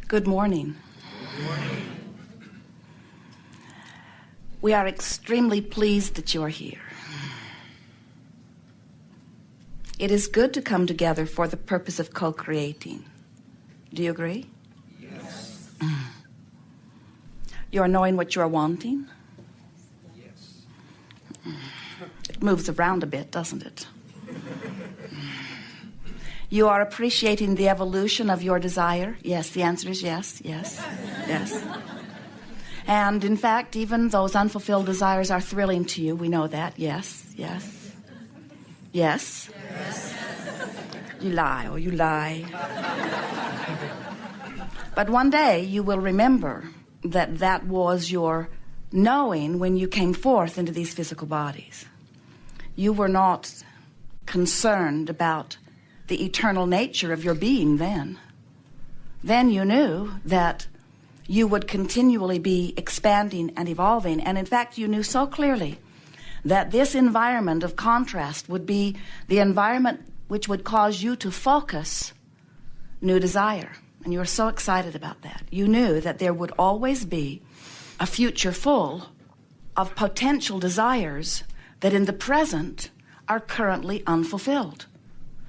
Good morning. Good morning. We are extremely pleased that you're here. It is good to come together for the purpose of co-creating. Do you agree? Yes. You are knowing what you are wanting? Yes. It moves around a bit, doesn't it? You are appreciating the evolution of your desire? Yes, the answer is yes, yes, yes. And in fact, even those unfulfilled desires are thrilling to you. We know that. Yes, yes, yes. Yes. You lie, oh, you lie. But one day you will remember that that was your knowing when you came forth into these physical bodies. You were not concerned about the eternal nature of your being then. Then you knew that you would continually be expanding and evolving. And in fact, you knew so clearly that this environment of contrast would be the environment which would cause you to focus new desire. And you were so excited about that. You knew that there would always be a future full of potential desires that in the present are currently unfulfilled.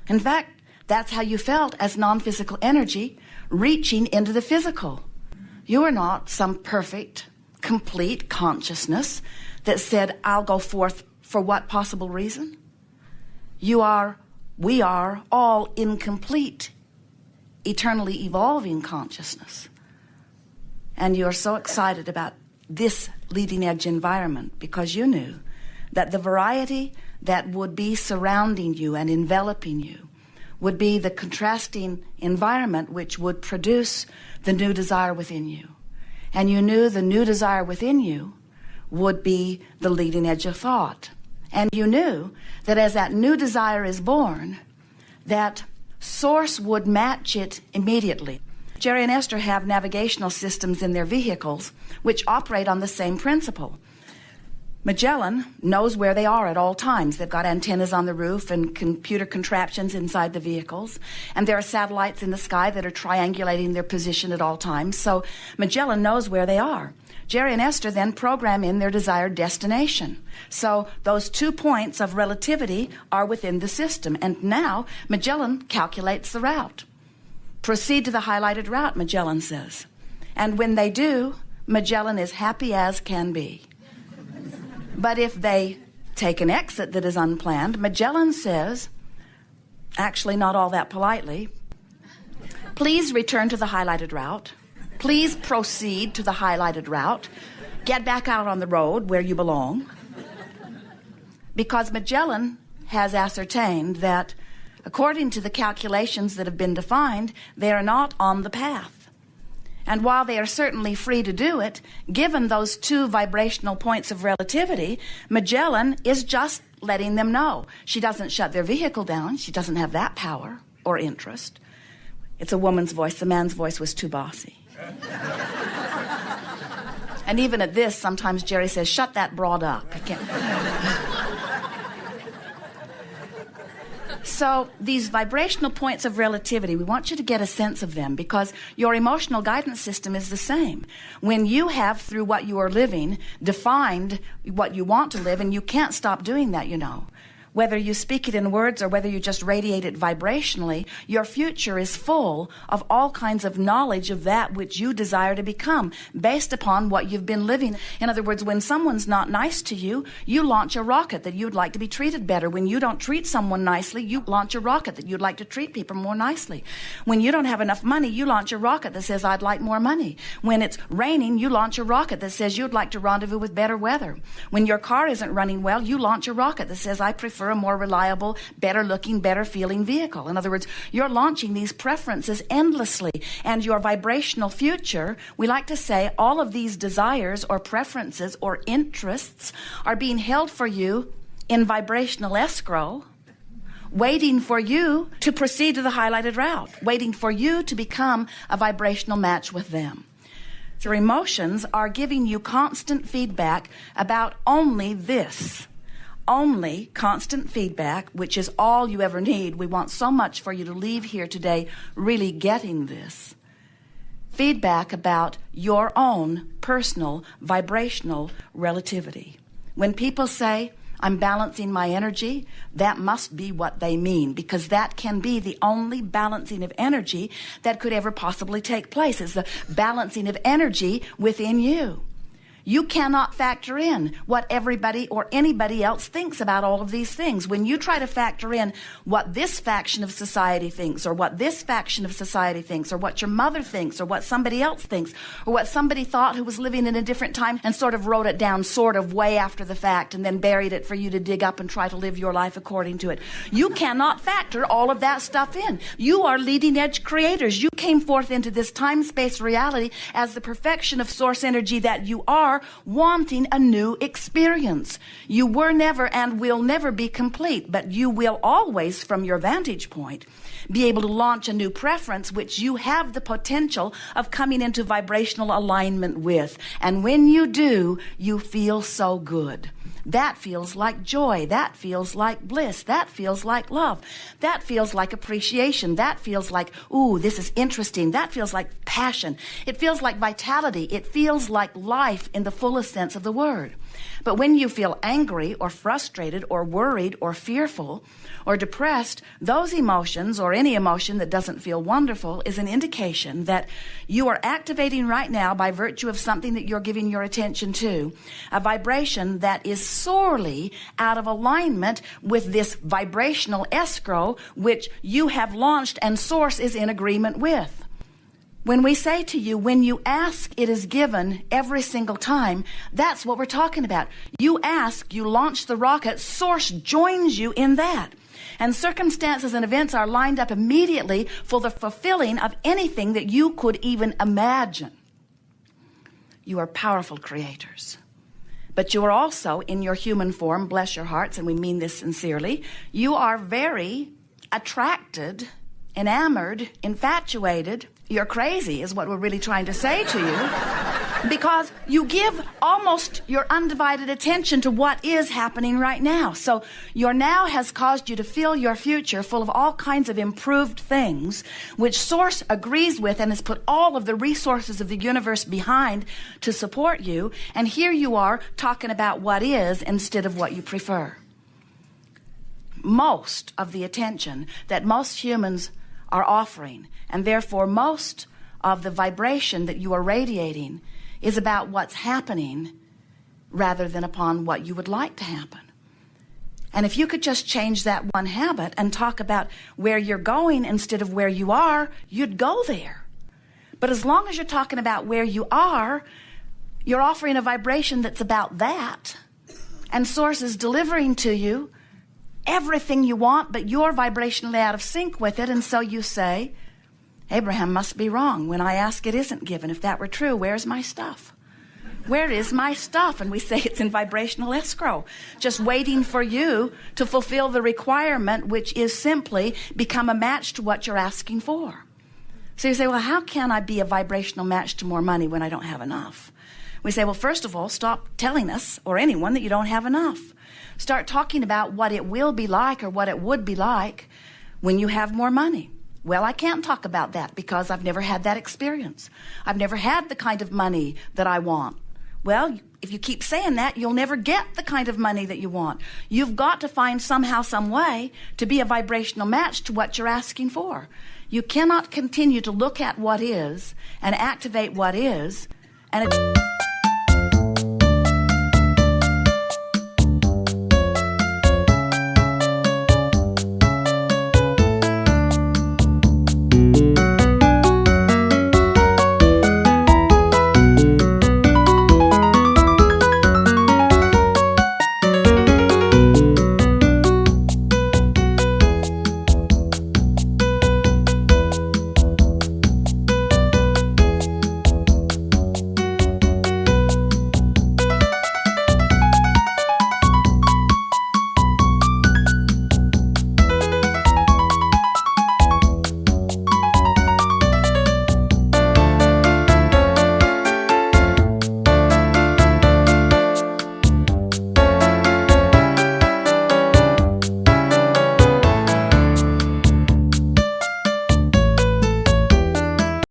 In fact, that's how you felt as non-physical energy reaching into the physical. You are not some perfect, complete consciousness that said, I'll go forth for what possible reason? We are all incomplete, eternally evolving consciousness. And you're so excited about this leading edge environment because you knew that the variety that would be surrounding you and enveloping you would be the contrasting environment which would produce the new desire within you. And you knew the new desire within you would be the leading edge of thought. And you knew that as that new desire is born, that source would match it immediately. Jerry and Esther have navigational systems in their vehicles which operate on the same principle. Magellan knows where they are at all times. They've got antennas on the roof and computer contraptions inside the vehicles. And there are satellites in the sky that are triangulating their position at all times. So Magellan knows where they are. Jerry and Esther then program in their desired destination. So those 2 points of relativity are within the system. And now Magellan calculates the route. Proceed to the highlighted route, Magellan says. And when they do, Magellan is happy as can be. But if they take an exit that is unplanned, Magellan says, actually not all that politely, please return to the highlighted route. Please proceed to the highlighted route. Get back out on the road where you belong. Because Magellan has ascertained that, according to the calculations that have been defined, they are not on the path. And while they are certainly free to do it, given those 2 vibrational points of relativity, Magellan is just letting them know. She doesn't shut their vehicle down. She doesn't have that power or interest. It's a woman's voice. The man's voice was too bossy. And even at this, sometimes Jerry says, shut that broad up. I can't. So these vibrational points of relativity, we want you to get a sense of them because your emotional guidance system is the same. When you have, through what you are living, defined what you want to live, and you can't stop doing that, you know. Whether you speak it in words or whether you just radiate it vibrationally, your future is full of all kinds of knowledge of that which you desire to become based upon what you've been living. In other words, when someone's not nice to you, you launch a rocket that you'd like to be treated better. When you don't treat someone nicely, you launch a rocket that you'd like to treat people more nicely. When you don't have enough money, you launch a rocket that says, I'd like more money. When it's raining, you launch a rocket that says you'd like to rendezvous with better weather. When your car isn't running well, you launch a rocket that says, I prefer a more reliable, better looking, better feeling vehicle. In other words, you're launching these preferences endlessly, and your vibrational future, we like to say all of these desires or preferences or interests are being held for you in vibrational escrow, waiting for you to proceed to the highlighted route, waiting for you to become a vibrational match with them. Your emotions are giving you constant feedback about only this. Only constant feedback, which is all you ever need. We want so much for you to leave here today really getting this. feedback about your own personal vibrational relativity. When people say, I'm balancing my energy, that must be what they mean, because that can be the only balancing of energy that could ever possibly take place, is the balancing of energy within you. You cannot factor in what everybody or anybody else thinks about all of these things. When you try to factor in what this faction of society thinks, or what this faction of society thinks, or what your mother thinks, or what somebody else thinks, or what somebody thought who was living in a different time and sort of wrote it down sort of way after the fact and then buried it for you to dig up and try to live your life according to it. You cannot factor all of that stuff in. You are leading edge creators. You came forth into this time-space reality as the perfection of source energy that you are, wanting a new experience. You were never and will never be complete, but you will always, from your vantage point, be able to launch a new preference which you have the potential of coming into vibrational alignment with. And when you do, you feel so good. That feels like joy. That feels like bliss. That feels like love. That feels like appreciation. That feels like, ooh, this is interesting. That feels like passion. It feels like vitality. It feels like life in the fullest sense of the word. But when you feel angry or frustrated or worried or fearful or depressed, those emotions, or any emotion that doesn't feel wonderful, is an indication that you are activating right now, by virtue of something that you're giving your attention to, a vibration that is sorely out of alignment with this vibrational escrow which you have launched and source is in agreement with. When we say to you, when you ask, it is given every single time, that's what we're talking about. You ask, you launch the rocket, source joins you in that. And circumstances and events are lined up immediately for the fulfilling of anything that you could even imagine. You are powerful creators. But you are also, in your human form, bless your hearts, and we mean this sincerely, you are very attracted, enamored, infatuated. You're crazy is what we're really trying to say to you, because you give almost your undivided attention to what is happening right now. So your now has caused you to fill your future full of all kinds of improved things, which Source agrees with and has put all of the resources of the universe behind to support you. And here you are talking about what is instead of what you prefer. Most of the attention that most humans are offering, and therefore most of the vibration that you are radiating, is about what's happening rather than upon what you would like to happen. And if you could just change that one habit and talk about where you're going instead of where you are, you'd go there. But as long as you're talking about where you are, you're offering a vibration that's about that, and Source is delivering to you everything you want, but you're vibrationally out of sync with it. And so you say, Abraham must be wrong. When I ask, it isn't given. If that were true, where's my stuff? Where is my stuff? And we say it's in vibrational escrow, just waiting for you to fulfill the requirement, which is simply become a match to what you're asking for. So you say, well, how can I be a vibrational match to more money when I don't have enough? We say, well, first of all, stop telling us or anyone that you don't have enough. Start talking about what it will be like or what it would be like when you have more money. Well, I can't talk about that because I've never had that experience. I've never had the kind of money that I want. Well, if you keep saying that, you'll never get the kind of money that you want. You've got to find somehow, some way to be a vibrational match to what you're asking for. You cannot continue to look at what is and activate what is and